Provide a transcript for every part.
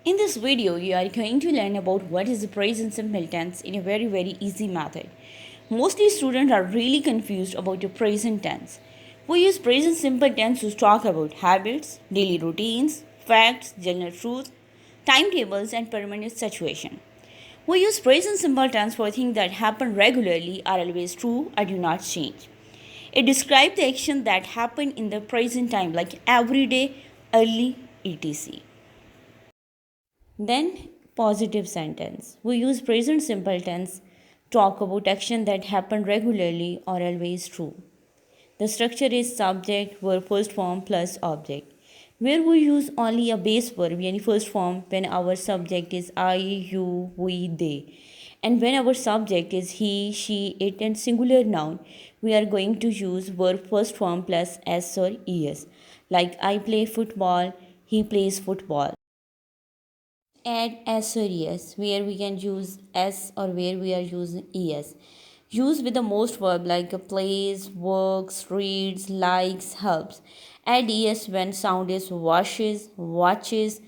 In this video, you are going to learn about what is the present simple tense in a very easy method. Mostly students are really confused about the present tense. We use present simple tense to talk about habits, daily routines, facts, general truth, timetables and permanent situation. We use present simple tense for things that happen regularly, are always true, or do not change. It describes the action that happen in the present time like every day, early, etc. Then positive sentence. We use present simple tense talk about action that happen regularly or always true. The structure is subject, verb first form plus object. Where we use only a base verb, yani first form, when our subject is I, you, we, they. And when our subject is he, she, it, and singular noun, we are going to use verb first form plus s or es. Like I play football, he plays football. Add s or es where we can use s or where we are using es. Use with the most verb like plays, works, reads, likes, helps. Add es when sound is washes, watches,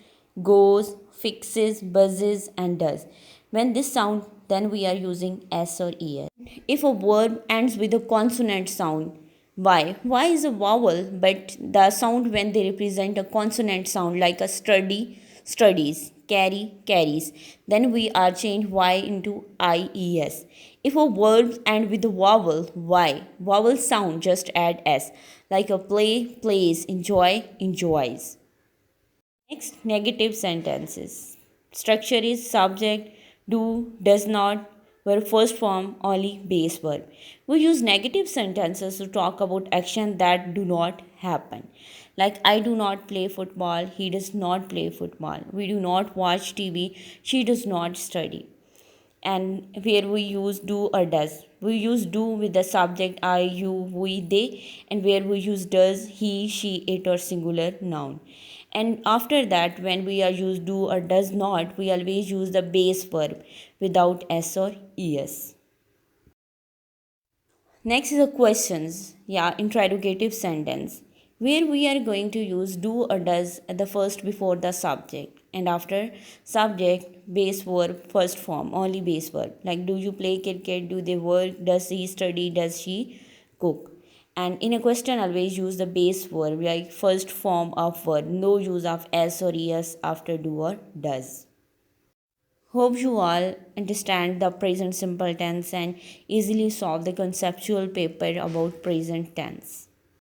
goes, fixes, buzzes, and does. When this sound, then we are using s or es. If a verb ends with a consonant sound, Y is a vowel, but the sound when they represent a consonant sound like a study, studies, carry, carries. Then we are change Y into IES. If a verb end with a vowel, Y, vowel sound just add S, like a play, plays, enjoy, enjoys. Next, negative sentences. Structure is subject, do, does not, verb first form, only base verb. We use negative sentences to talk about action that do not happen. Like I do not play football, he does not play football. We do not watch TV, she does not study. And where we use do or does, we use do with the subject I, you, we, they, and where we use does, he, she, it, or singular noun. And after that, when we are use do or does not, we always use the base verb without s or es. Next is the questions, interrogative sentence, where we are going to use do or does at the first before the subject, and after subject, base verb, first form, only base verb. Like, do you play cricket? Do they work? Does he study? Does she cook? And in a question, always use the base verb, like first form of verb, no use of s or es after do or does. Hope you all understand the present simple tense and easily solve the conceptual paper about present tense.